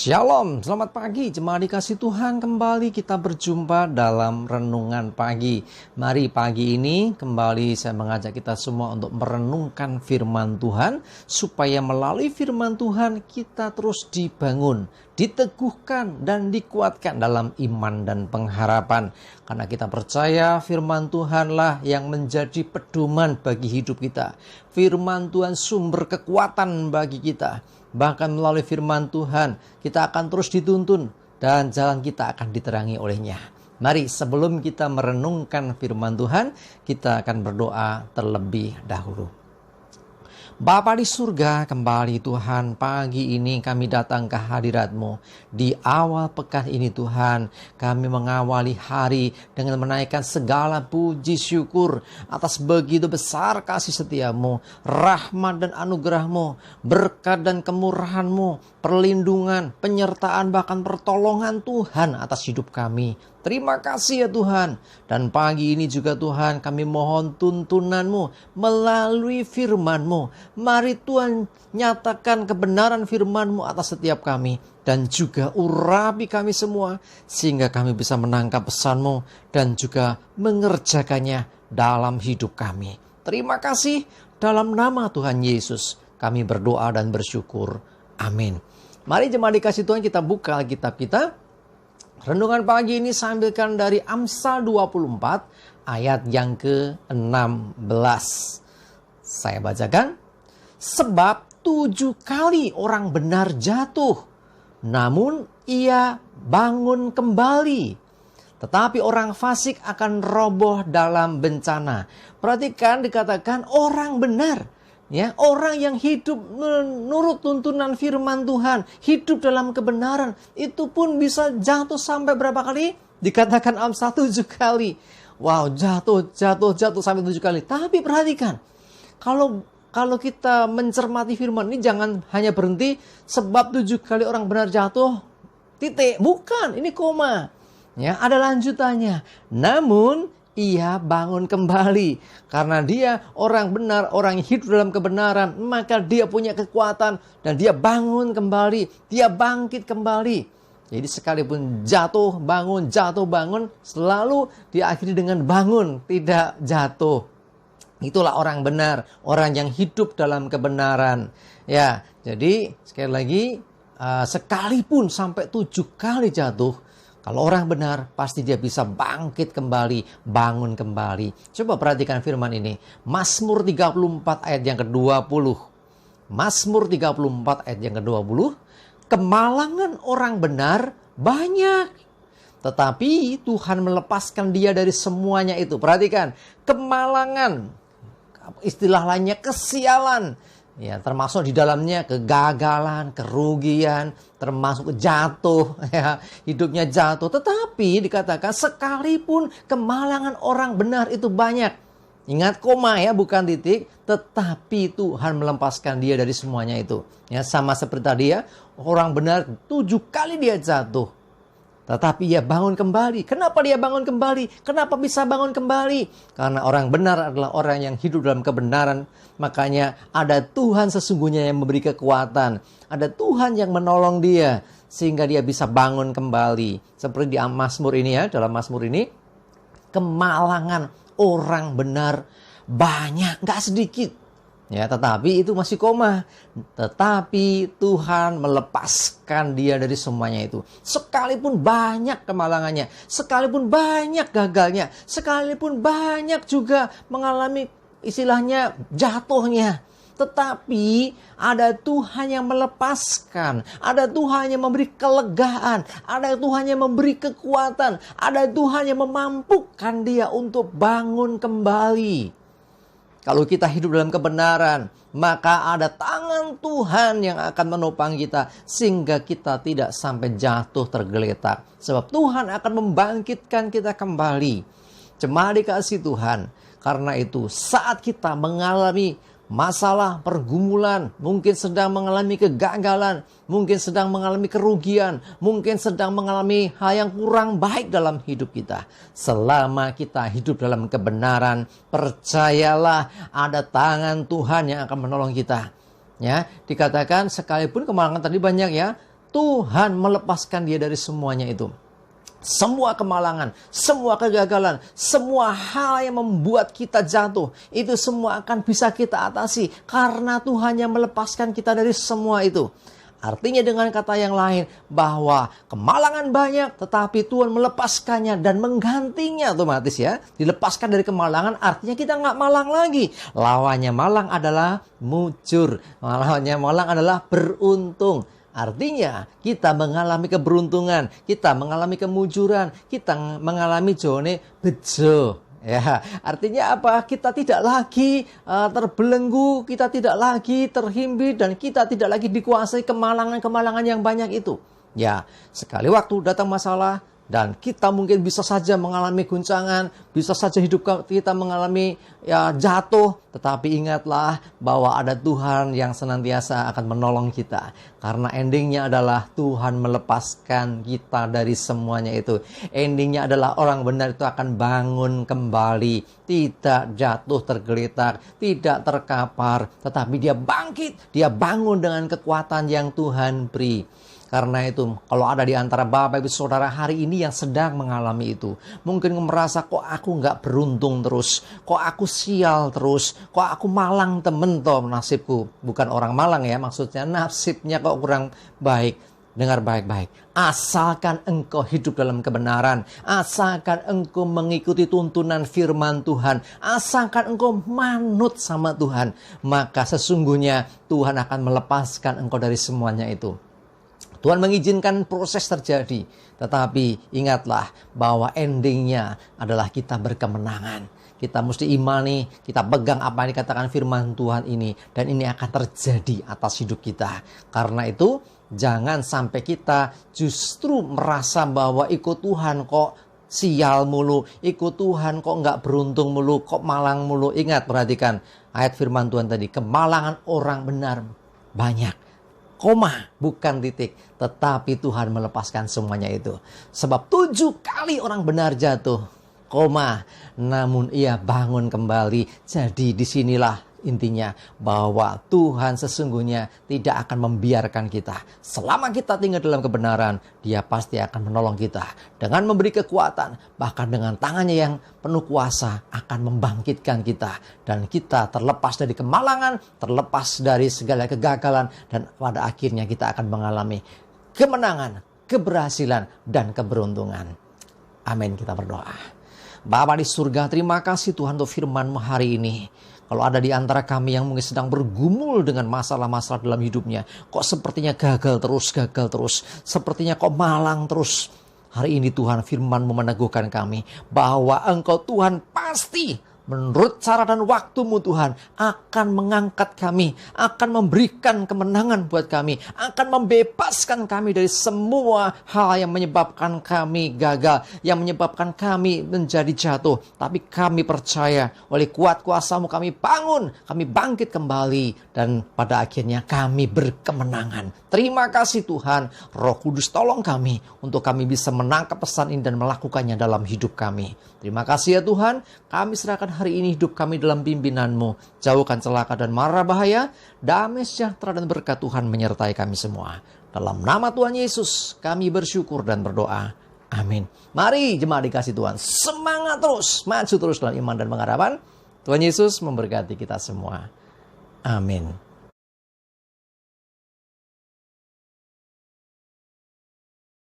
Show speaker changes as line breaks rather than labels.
Shalom, selamat pagi jemaat dikasih Tuhan. Kembali kita berjumpa dalam renungan pagi. Mari pagi ini kembali saya mengajak kita semua untuk merenungkan firman Tuhan, supaya melalui firman Tuhan kita terus dibangun, diteguhkan dan dikuatkan dalam iman dan pengharapan. Karena kita percaya firman Tuhanlah yang menjadi pedoman bagi hidup kita. Firman Tuhan sumber kekuatan bagi kita. Bahkan melalui firman Tuhan kita akan terus dituntun dan jalan kita akan diterangi olehnya. Mari sebelum kita merenungkan firman Tuhan, kita akan berdoa terlebih dahulu. Bapa di surga, kembali Tuhan, pagi ini kami datang ke hadirat-Mu. Di awal pekan ini Tuhan, kami mengawali hari dengan menaikkan segala puji syukur atas begitu besar kasih setia-Mu, rahmat dan anugerah-Mu, berkat dan kemurahan-Mu, perlindungan, penyertaan bahkan pertolongan Tuhan atas hidup kami. Terima kasih ya Tuhan. Dan pagi ini juga Tuhan kami mohon tuntunan-Mu melalui firman-Mu. Mari Tuhan nyatakan kebenaran firman-Mu atas setiap kami. Dan juga urapi kami semua. Sehingga kami bisa menangkap pesan-Mu dan juga mengerjakannya dalam hidup kami. Terima kasih dalam nama Tuhan Yesus. Kami berdoa dan bersyukur. Amin. Mari jemaat dikasih Tuhan kita buka Alkitab kita. Renungan pagi ini saya ambilkan dari Amsal 24 ayat yang ke-16. Saya bacakan. Sebab 7 kali orang benar jatuh, namun ia bangun kembali. Tetapi orang fasik akan roboh dalam bencana. Perhatikan dikatakan orang benar. Ya, orang yang hidup menurut tuntunan firman Tuhan, hidup dalam kebenaran, itu pun bisa jatuh sampai berapa kali? Dikatakan Amsal 7 kali. Wow, jatuh sampai 7 kali. Tapi perhatikan, kalau kita mencermati firman ini jangan hanya berhenti sebab 7 kali orang benar jatuh, titik. Bukan, ini koma. Ya, ada lanjutannya. Namun ia bangun kembali. Karena dia orang benar, orang yang hidup dalam kebenaran, maka dia punya kekuatan dan dia bangun kembali, dia bangkit kembali. Jadi sekalipun jatuh bangun, selalu diakhiri dengan bangun, tidak jatuh. Itulah orang benar, orang yang hidup dalam kebenaran. Ya, jadi sekali lagi, sekalipun sampai 7 kali jatuh, kalau orang benar, pasti dia bisa bangkit kembali, bangun kembali. Coba perhatikan firman ini. Mazmur 34 ayat yang ke-20. Mazmur 34 ayat yang ke-20. Kemalangan orang benar banyak, tetapi Tuhan melepaskan dia dari semuanya itu. Perhatikan, kemalangan, istilah lainnya kesialan. Ya, termasuk di dalamnya kegagalan, kerugian, termasuk jatuh, ya, hidupnya jatuh. Tetapi dikatakan sekalipun kemalangan orang benar itu banyak. Ingat koma ya, bukan titik. Tetapi Tuhan melepaskan dia dari semuanya itu. Ya, sama seperti tadi ya, orang benar 7 kali dia jatuh. Tetapi ia bangun kembali. Kenapa dia bangun kembali? Kenapa bisa bangun kembali? Karena orang benar adalah orang yang hidup dalam kebenaran. Makanya ada Tuhan sesungguhnya yang memberi kekuatan. Ada Tuhan yang menolong dia. Sehingga dia bisa bangun kembali. Seperti di Mazmur ini ya. Dalam Mazmur ini. Kemalangan orang benar banyak. Gak sedikit. Ya, tetapi itu masih koma. Tetapi Tuhan melepaskan dia dari semuanya itu. Sekalipun banyak kemalangannya, sekalipun banyak gagalnya, sekalipun banyak juga mengalami istilahnya jatuhnya. Tetapi ada Tuhan yang melepaskan, ada Tuhan yang memberi kelegaan, ada Tuhan yang memberi kekuatan, ada Tuhan yang memampukan dia untuk bangun kembali. Kalau kita hidup dalam kebenaran, maka ada tangan Tuhan yang akan menopang kita sehingga kita tidak sampai jatuh tergeletak. Sebab Tuhan akan membangkitkan kita kembali. Jemaat dikasih Tuhan, karena itu saat kita mengalami masalah, pergumulan, mungkin sedang mengalami kegagalan, mungkin sedang mengalami kerugian, mungkin sedang mengalami hal yang kurang baik dalam hidup kita. Selama kita hidup dalam kebenaran, percayalah ada tangan Tuhan yang akan menolong kita. Ya, dikatakan sekalipun kemalangan tadi banyak ya, Tuhan melepaskan dia dari semuanya itu. Semua kemalangan, semua kegagalan, semua hal yang membuat kita jatuh, itu semua akan bisa kita atasi karena Tuhan yang melepaskan kita dari semua itu. Artinya dengan kata yang lain, bahwa kemalangan banyak tetapi Tuhan melepaskannya dan menggantinya otomatis ya. Dilepaskan dari kemalangan artinya kita nggak malang lagi. Lawannya malang adalah mujur. Lawannya malang adalah beruntung. Artinya kita mengalami keberuntungan, kita mengalami kemujuran, kita mengalami jone bejo. Ya, artinya apa? Kita tidak lagi terbelenggu, kita tidak lagi terhimpit, dan kita tidak lagi dikuasai kemalangan-kemalangan yang banyak itu. Ya, sekali waktu datang masalah, dan kita mungkin bisa saja mengalami guncangan, bisa saja hidup kita mengalami jatuh. Tetapi ingatlah bahwa ada Tuhan yang senantiasa akan menolong kita. Karena endingnya adalah Tuhan melepaskan kita dari semuanya itu. Endingnya adalah orang benar itu akan bangun kembali. Tidak jatuh tergeletak, tidak terkapar. Tetapi dia bangkit, dia bangun dengan kekuatan yang Tuhan beri. Karena itu, kalau ada di antara Bapak Ibu Saudara hari ini yang sedang mengalami itu, mungkin merasa kok aku nggak beruntung terus, kok aku sial terus, kok aku malang temen toh nasibku. Bukan orang malang ya, maksudnya nasibnya kok kurang baik. Dengar baik-baik, asalkan engkau hidup dalam kebenaran, asalkan engkau mengikuti tuntunan firman Tuhan, asalkan engkau manut sama Tuhan, maka sesungguhnya Tuhan akan melepaskan engkau dari semuanya itu. Tuhan mengizinkan proses terjadi, tetapi ingatlah bahwa endingnya adalah kita berkemenangan. Kita mesti imani, kita pegang apa yang dikatakan firman Tuhan ini, dan ini akan terjadi atas hidup kita. Karena itu, jangan sampai kita justru merasa bahwa ikut Tuhan kok sial mulu, ikut Tuhan kok nggak beruntung mulu, kok malang mulu. Ingat, perhatikan ayat firman Tuhan tadi, kemalangan orang benar banyak. Koma, bukan titik. Tetapi Tuhan melepaskan semuanya itu. Sebab 7 kali orang benar jatuh. Koma, namun ia bangun kembali. Jadi disinilah intinya bahwa Tuhan sesungguhnya tidak akan membiarkan kita. Selama kita tinggal dalam kebenaran, Dia pasti akan menolong kita. Dengan memberi kekuatan, bahkan dengan tangannya yang penuh kuasa akan membangkitkan kita. Dan kita terlepas dari kemalangan, terlepas dari segala kegagalan, dan pada akhirnya kita akan mengalami kemenangan, keberhasilan, dan keberuntungan. Amin, kita berdoa. Bapa di surga, terima kasih Tuhan untuk firman-Mu hari ini. Kalau ada di antara kami yang mungkin sedang bergumul dengan masalah-masalah dalam hidupnya, kok sepertinya gagal terus, sepertinya kok malang terus. Hari ini Tuhan, firman-Mu meneguhkan kami bahwa Engkau Tuhan pasti menurut cara dan waktu-Mu Tuhan akan mengangkat kami, akan memberikan kemenangan buat kami, akan membebaskan kami dari semua hal yang menyebabkan kami gagal, yang menyebabkan kami menjadi jatuh. Tapi kami percaya oleh kuat kuasa-Mu kami bangun, kami bangkit kembali, dan pada akhirnya kami berkemenangan. Terima kasih Tuhan, Roh Kudus tolong kami untuk kami bisa menangkap pesan ini dan melakukannya dalam hidup kami. Terima kasih ya Tuhan, kami serahkan hari ini hidup kami dalam pimpinan-Mu. Jauhkan celaka dan mara bahaya, damai sejahtera dan berkat Tuhan menyertai kami semua. Dalam nama Tuhan Yesus, kami bersyukur dan berdoa. Amin. Mari jemaat dikasih Tuhan, semangat terus, maju terus dalam iman dan pengharapan. Tuhan Yesus memberkati kita semua. Amin.